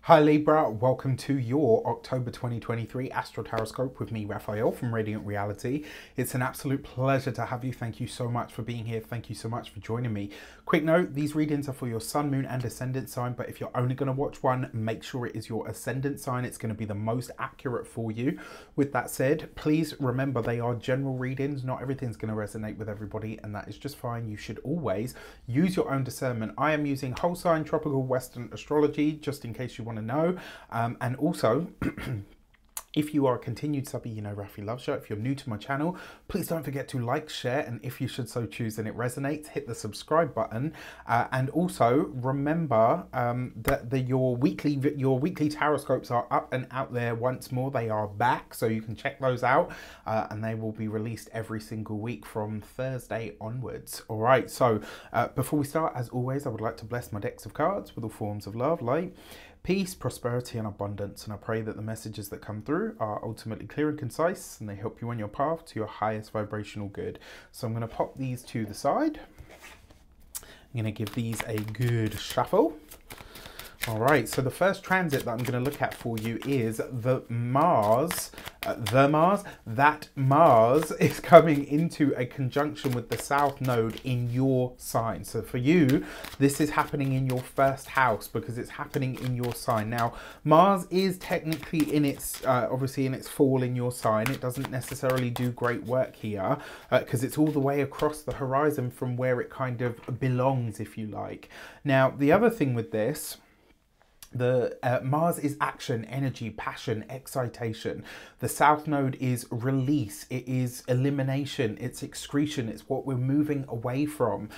Hi Libra, welcome to your October 2023 Astro-Tarot scope with me, Raphael from Radiant Reality. It's an absolute pleasure to have you. Thank you so much for being here. Thank you so much for joining me. Quick note, these readings are for your sun, moon and ascendant sign, but if you're only going to watch one, make sure it is your ascendant sign. It's going to be the most accurate for you. With that said, please remember they are general readings. Not everything's going to resonate with everybody, and that is just fine. You should always use your own discernment. I am using whole sign tropical Western astrology, just in case you want to know, and also if you are a continued subby, you know Rafi loves you. If you're new to my channel, please don't forget to like, share, and if you should so choose and it resonates, hit the subscribe button. And also remember that your weekly tarot scopes are up and out there once more. They are back, so you can check those out, and they will be released every single week from Thursday onwards. All right, so before we start, as always, I would like to bless my decks of cards with all forms of love, light, peace, prosperity and abundance, and I pray that the messages that come through are ultimately clear and concise and they help you on your path to your highest vibrational good. So I'm going to pop these to the side. I'm going to give these a good shuffle. All right, so the first transit that I'm going to look at for you is the Mars. That Mars is coming into a conjunction with the South Node in your sign. So for you, this is happening in your first house because it's happening in your sign. Now, Mars is technically in its, obviously in its fall in your sign. It doesn't necessarily do great work here because it's all the way across the horizon from where it kind of belongs, if you like. Now, the other thing with this, Mars is action, energy, passion, excitation. The South Node is release. It is elimination. It's excretion. It's what we're moving away from.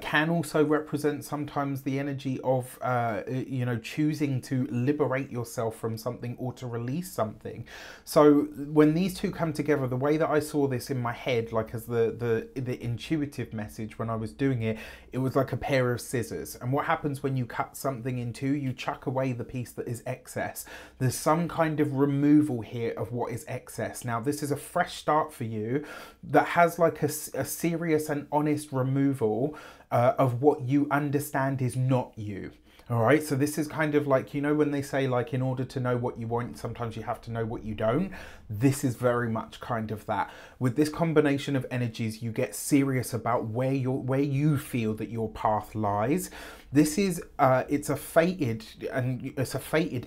Can also represent sometimes the energy of, you know, choosing to liberate yourself from something or to release something. So when these two come together, the way that I saw this in my head, like as the intuitive message when I was doing it, it was like a pair of scissors. And what happens when you cut something in two, you chuck away the piece that is excess. There's some kind of removal here of what is excess. Now this is a fresh start for you that has like a serious and honest removal of what you understand is not you. All right, so this is kind of like, you know, when they say like in order to know what you want, sometimes you have to know what you don't. This is very much kind of that. With this combination of energies, you get serious about where you feel that your path lies. This is it's a fated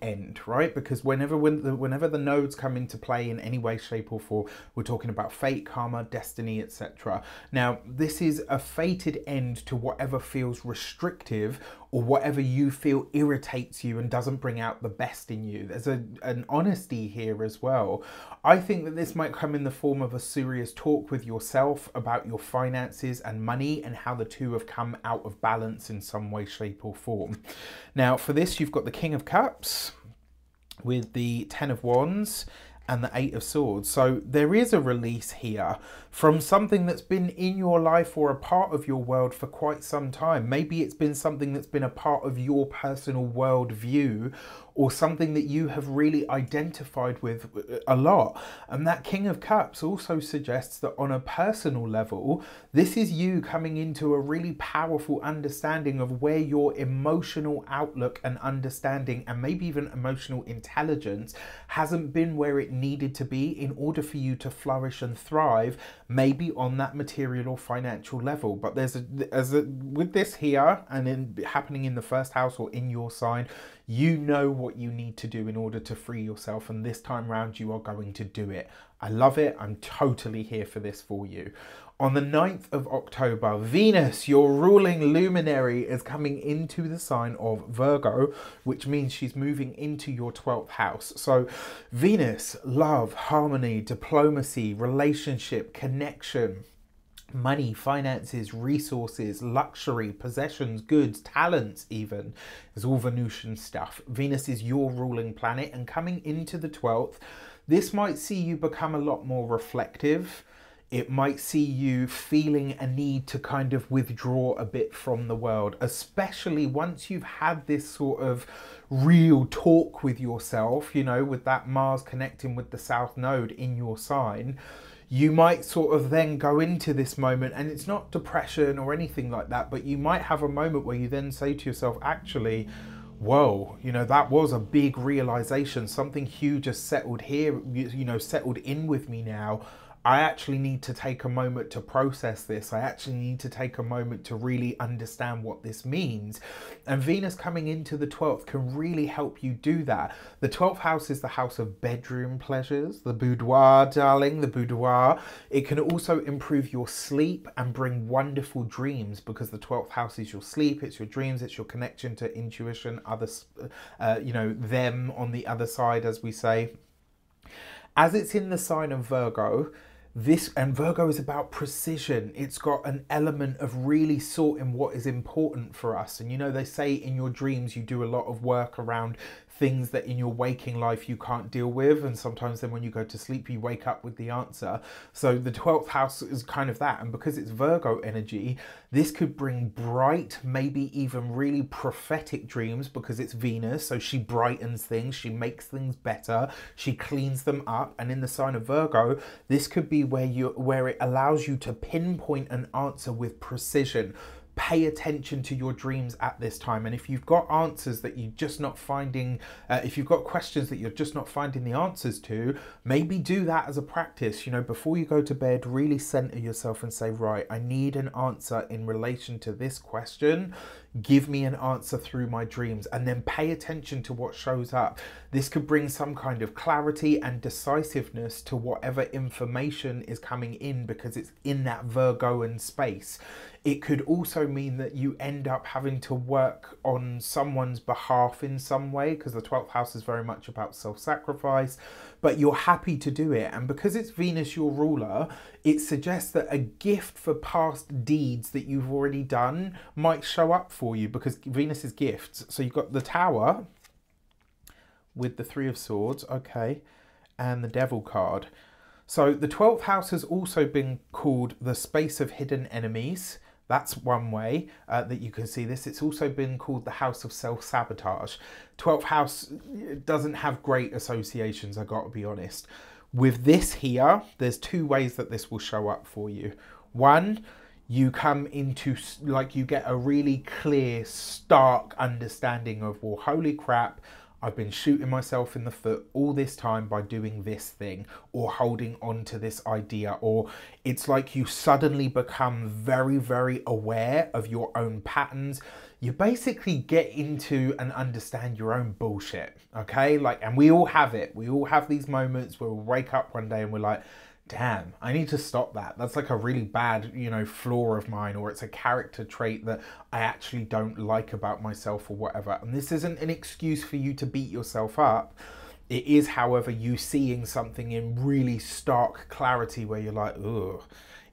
end, right? Because whenever the nodes come into play in any way, shape or form, we're talking about fate, karma, destiny, etc. Now, this is a fated end to whatever feels restrictive or whatever you feel irritates you and doesn't bring out the best in you. There's an honesty here as well. I think that this might come in the form of a serious talk with yourself about your finances and money and how the two have come out of balance in some way, shape or form. Now for this, you've got the King of Cups with the Ten of Wands and the Eight of Swords. So there is a release here from something that's been in your life or a part of your world for quite some time. Maybe it's been something that's been a part of your personal worldview or something that you have really identified with a lot. And that King of Cups also suggests that on a personal level, this is you coming into a really powerful understanding of where your emotional outlook and understanding and maybe even emotional intelligence hasn't been where it needed to be in order for you to flourish and thrive, maybe on that material or financial level. But with this here and happening in the first house or in your sign, you know what you need to do in order to free yourself, and this time round you are going to do it. I love it. I'm totally here for this for you. On the 9th of October, Venus, your ruling luminary, is coming into the sign of Virgo, which means she's moving into your 12th house. So Venus, love, harmony, diplomacy, relationship, connection, money, finances, resources, luxury, possessions, goods, talents even, is all Venusian stuff. Venus is your ruling planet, and coming into the 12th, this might see you become a lot more reflective. It might see you feeling a need to kind of withdraw a bit from the world, especially once you've had this sort of real talk with yourself, you know, with that Mars connecting with the South Node in your sign. You might sort of then go into this moment, and it's not depression or anything like that, but you might have a moment where you then say to yourself, actually, whoa, you know, that was a big realization. Something huge has settled here, you know, settled in with me now. I actually need to take a moment to process this. I actually need to take a moment to really understand what this means. And Venus coming into the 12th can really help you do that. The 12th house is the house of bedroom pleasures, the boudoir, darling, the boudoir. It can also improve your sleep and bring wonderful dreams, because the 12th house is your sleep, it's your dreams, it's your connection to intuition, others, you know, them on the other side, as we say. As it's in the sign of Virgo, and Virgo is about precision. It's got an element of really sorting what is important for us. And you know, they say in your dreams, you do a lot of work around things that in your waking life you can't deal with, and sometimes then when you go to sleep you wake up with the answer. So the 12th house is kind of that, and because it's Virgo energy, this could bring bright, maybe even really prophetic dreams, because it's Venus, so she brightens things, she makes things better, she cleans them up. And in the sign of Virgo, this could be where it allows you to pinpoint an answer with precision. Pay attention to your dreams at this time. And if you've got answers that you're just not finding, if you've got questions that you're just not finding the answers to, maybe do that as a practice. You know, before you go to bed, really center yourself and say, right, I need an answer in relation to this question. Give me an answer through my dreams, and then pay attention to what shows up. This could bring some kind of clarity and decisiveness to whatever information is coming in, because it's in that Virgoan space. It could also mean that you end up having to work on someone's behalf in some way, because the 12th house is very much about self-sacrifice, but you're happy to do it. And because it's Venus, your ruler, it suggests that a gift for past deeds that you've already done might show up for you, because Venus is gifts. So you've got the Tower with the Three of Swords, okay, and the Devil card. So the 12th house has also been called the space of hidden enemies. That's one way that you can see this. It's also been called the house of self-sabotage. 12th house doesn't have great associations, I got to be honest. With this here, there's two ways that this will show up for you. One, you come into, like, you get a really clear, stark understanding of, well, holy crap, I've been shooting myself in the foot all this time by doing this thing, or holding on to this idea. Or it's like you suddenly become very, very aware of your own patterns. You basically get into and understand your own bullshit, okay? Like, and we all have it. We all have these moments where we wake up one day and we're like, damn, I need to stop that. That's like a really bad, you know, flaw of mine, or it's a character trait that I actually don't like about myself or whatever. And this isn't an excuse for you to beat yourself up. It is, however, you seeing something in really stark clarity where you're like, ugh,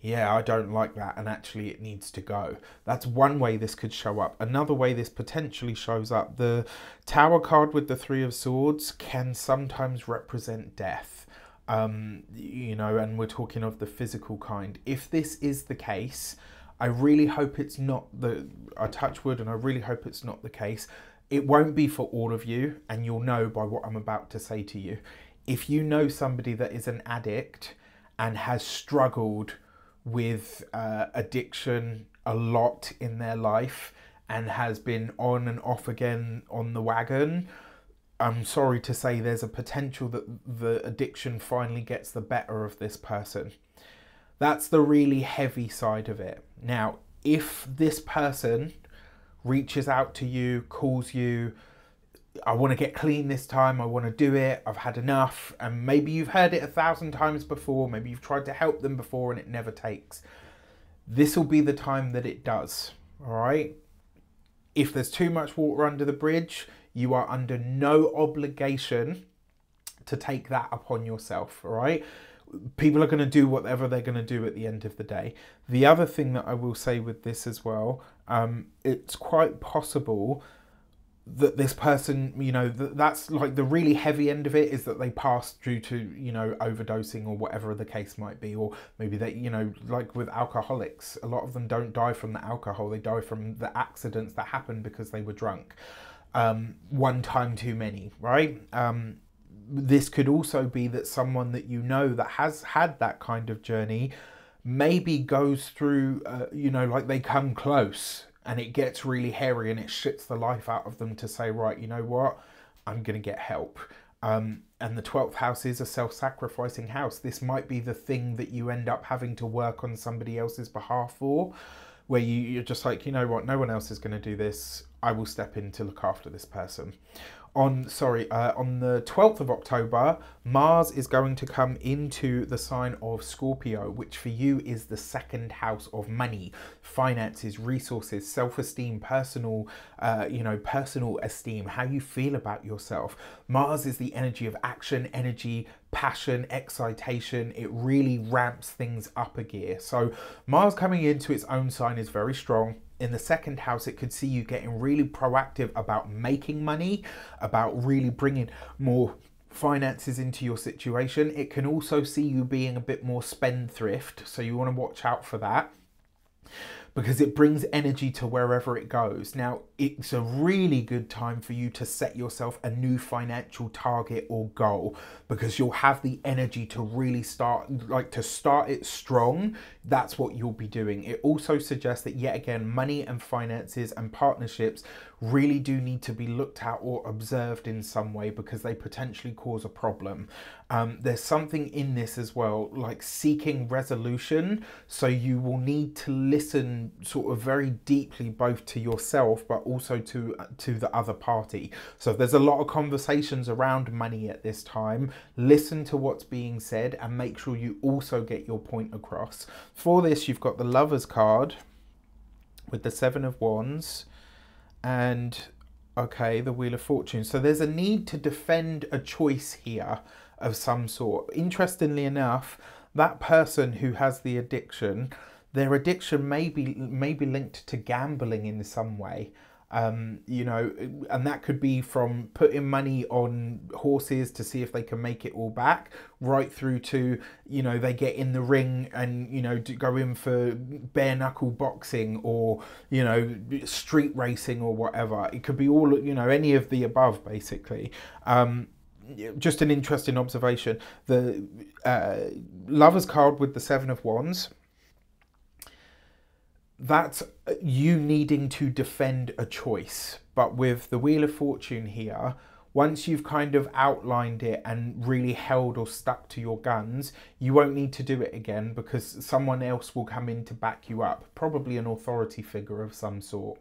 yeah, I don't like that, and actually it needs to go. That's one way this could show up. Another way this potentially shows up, the Tower card with the Three of Swords can sometimes represent death. You know, and we're talking of the physical kind. If this is the case, I really hope it's not I touch wood, and I really hope it's not the case. It won't be for all of you, and you'll know by what I'm about to say to you. If you know somebody that is an addict and has struggled with addiction a lot in their life and has been on and off again on the wagon, I'm sorry to say there's a potential that the addiction finally gets the better of this person. That's the really heavy side of it. Now, if this person reaches out to you, calls you, I want to get clean this time, I want to do it, I've had enough, and maybe you've heard it 1,000 times before, maybe you've tried to help them before and it never takes. This will be the time that it does, all right? If there's too much water under the bridge, you are under no obligation to take that upon yourself, all right? People are going to do whatever they're going to do at the end of the day. The other thing that I will say with this as well, it's quite possible that this person, you know, that's like the really heavy end of it, is that they passed due to, you know, overdosing or whatever the case might be. Or maybe they, you know, like with alcoholics, a lot of them don't die from the alcohol, they die from the accidents that happened because they were drunk. One time too many, right? This could also be that someone that you know that has had that kind of journey maybe goes through, you know, like they come close and it gets really hairy and it shits the life out of them to say, right, you know what, I'm going to get help. And the 12th house is a self-sacrificing house. This might be the thing that you end up having to work on somebody else's behalf for, where you're just like, you know what, no one else is going to do this. I will step in to look after this person. On the 12th of October, Mars is going to come into the sign of Scorpio, which for you is the second house of money, finances, resources, self-esteem, personal esteem, how you feel about yourself. Mars is the energy of action, energy, passion, excitation. It really ramps things up a gear. So Mars coming into its own sign is very strong. In the second house, it could see you getting really proactive about making money, about really bringing more finances into your situation. It can also see you being a bit more spendthrift, so you want to watch out for that, because it brings energy to wherever it goes. Now, it's a really good time for you to set yourself a new financial target or goal, because you'll have the energy to really start it strong. That's what you'll be doing. It also suggests that, yet again, money and finances and partnerships really do need to be looked at or observed in some way, because they potentially cause a problem. There's something in this as well, like seeking resolution. So you will need to listen sort of very deeply, both to yourself, but also to the other party. So if there's a lot of conversations around money at this time, listen to what's being said and make sure you also get your point across. For this, you've got the Lovers card with the Seven of Wands and, okay, the Wheel of Fortune. So there's a need to defend a choice here of some sort. Interestingly enough, that person who has the addiction, their addiction may be linked to gambling in some way. You know, and that could be from putting money on horses to see if they can make it all back, right through to, you know, they get in the ring and, you know, go in for bare knuckle boxing, or, you know, street racing or whatever. It could be all, you know, any of the above, basically. Just an interesting observation. The Lovers card with the Seven of Wands, that's you needing to defend a choice. But with the Wheel of Fortune here, once you've kind of outlined it and really held or stuck to your guns, you won't need to do it again, because someone else will come in to back you up, probably an authority figure of some sort.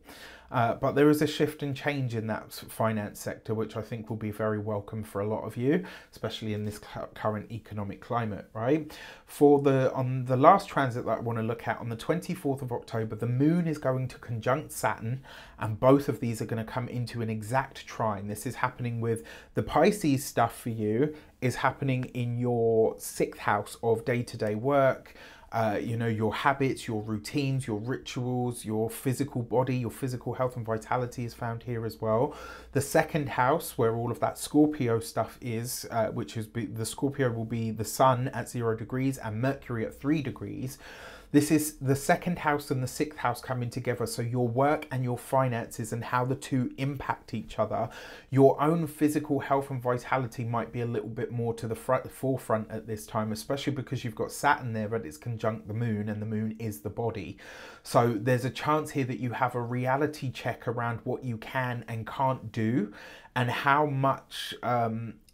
But there is a shift and change in that finance sector, which I think will be very welcome for a lot of you, especially in this current economic climate, right? On the last transit that I want to look at, on the 24th of October, the moon is going to conjunct Saturn, and both of these are going to come into an exact trine. This is happening with the Pisces stuff for you, is happening in your 6th house of day-to-day work, you know, your habits, your routines, your rituals, your physical body, your physical health and vitality is found here as well. The 2nd house, where all of that Scorpio stuff is, which is the Scorpio will be the Sun at 0 degrees and Mercury at 3 degrees. This is the 2nd house and the 6th house coming together. So your work and your finances and how the two impact each other. Your own physical health and vitality might be a little bit more to the forefront at this time, especially because you've got Saturn there, but it's conjunct the moon, and the moon is the body. So there's a chance here that you have a reality check around what you can and can't do, and how much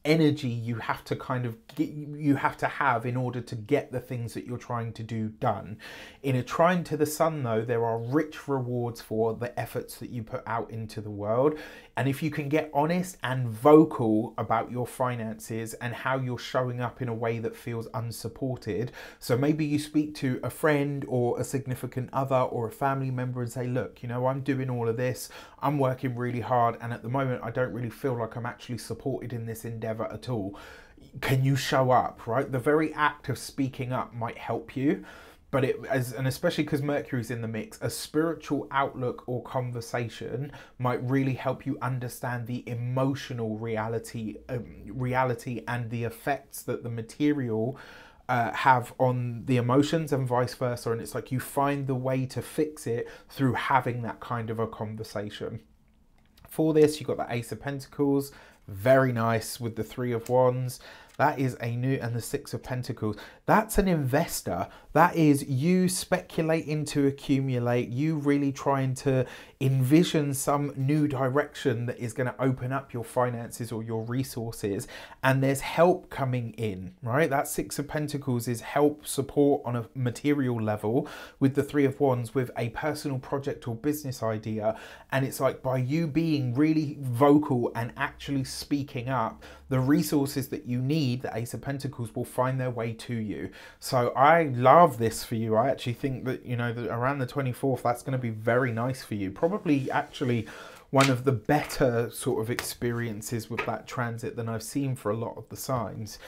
energy you have to have in order to get the things that you're trying to do done. In a trine to the Sun, though, there are rich rewards for the efforts that you put out into the world. And if you can get honest and vocal about your finances and how you're showing up in a way that feels unsupported, so maybe you speak to a friend or a significant other or a family member and say, look, you know, I'm doing all of this, I'm working really hard, and at the moment I don't really feel like I'm actually supported in this endeavor at all. Can you show up, right? The very act of speaking up might help you. But and especially because Mercury's in the mix, a spiritual outlook or conversation might really help you understand the emotional reality and the effects that the material have on the emotions, and vice versa. And it's like you find the way to fix it through having that kind of a conversation. For this, you've got the Ace of Pentacles, very nice, with the Three of Wands. That is a new, and the Six of Pentacles. That's an investor. That is you speculating to accumulate, you really trying to envision some new direction that is going to open up your finances or your resources. And there's help coming in, right? That Six of Pentacles is help, support on a material level with the Three of Wands with a personal project or business idea. And it's like by you being really vocal and actually speaking up, the resources that you need, the Ace of Pentacles, will find their way to you. So I love this for you. I actually think that, you know, that around the 24th, that's going to be very nice for you. Probably actually one of the better sort of experiences with that transit than I've seen for a lot of the signs.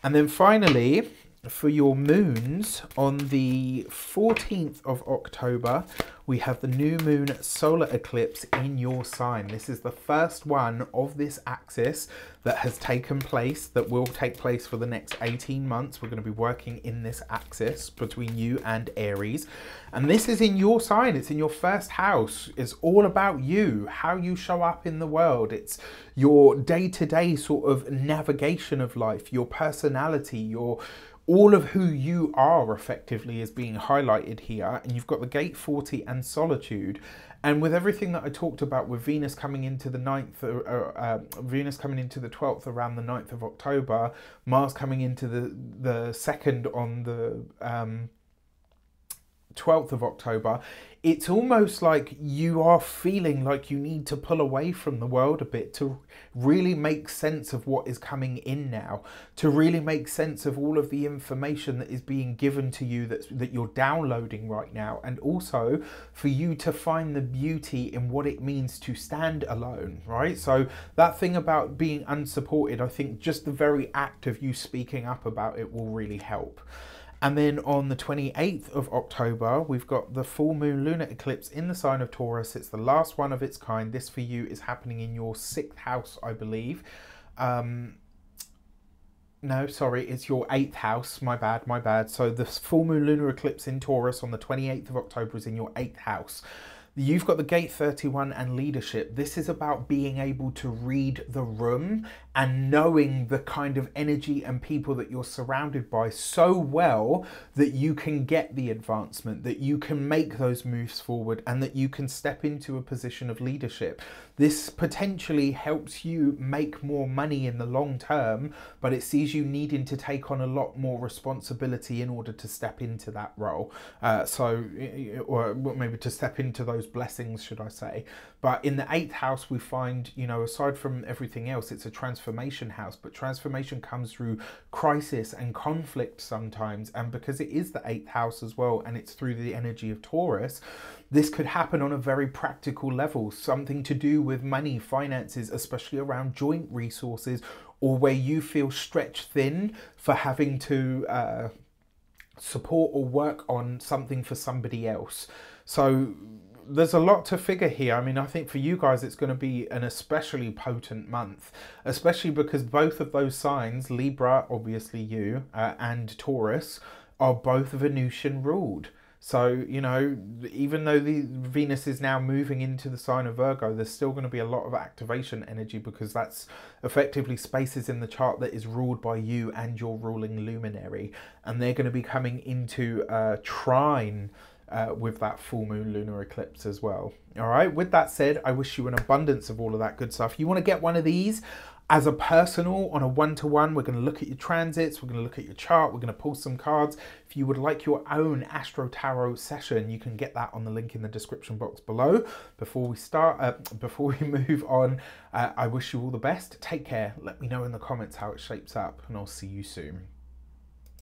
And then finally, for your moons, on the 14th of October, we have the new moon solar eclipse in your sign. This is the first one of this axis that has taken place, that will take place for the next 18 months. We're going to be working in this axis between you and Aries. And this is in your sign. It's in your first house. It's all about you, how you show up in the world. It's your day-to-day sort of navigation of life, your personality, your all of who you are effectively is being highlighted here. And you've got the gate 40 and solitude. And with everything that I talked about with Venus coming into the 9th, Venus coming into the 12th around the 9th of October, Mars coming into the 2nd on the 12th of October, it's almost like you are feeling like you need to pull away from the world a bit to really make sense of what is coming in now, to really make sense of all of the information that is being given to you that you're downloading right now, and also for you to find the beauty in what it means to stand alone, right? So that thing about being unsupported, I think just the very act of you speaking up about it will really help. And then on the 28th of October, we've got the full moon lunar eclipse in the sign of Taurus. It's the last one of its kind. This for you is happening in your 6th house, I believe. No, sorry, it's your 8th house. My bad. So the full moon lunar eclipse in Taurus on the 28th of October is in your 8th house. You've got the gate 31 and leadership. This is about being able to read the room and knowing the kind of energy and people that you're surrounded by so well that you can get the advancement, that you can make those moves forward, and that you can step into a position of leadership. This potentially helps you make more money in the long term, but it sees you needing to take on a lot more responsibility in order to step into that role. Or maybe to step into those blessings, should I say. But in the 8th house, we find, you know, aside from everything else, it's a transformation house, but transformation comes through crisis and conflict sometimes. And because it is the 8th house as well, and it's through the energy of Taurus, this could happen on a very practical level, something to do with money, finances, especially around joint resources, or where you feel stretched thin for having to support or work on something for somebody else. So there's a lot to figure here. I mean, I think for you guys, it's going to be an especially potent month, especially because both of those signs, Libra, obviously you, and Taurus, are both Venusian ruled. So, you know, even though the Venus is now moving into the sign of Virgo, there's still going to be a lot of activation energy, because that's effectively spaces in the chart that is ruled by you and your ruling luminary. And they're going to be coming into trine with that full moon lunar eclipse as well. All right, with that said, I wish you an abundance of all of that good stuff. You want to get one of these as a personal on a one-to-one, we're going to look at your transits, we're going to look at your chart, we're going to pull some cards. If you would like your own Astro-Tarot session, you can get that on the link in the description box below. Before we move on, I wish you all the best. Take care. Let me know in the comments how it shapes up, and I'll see you soon.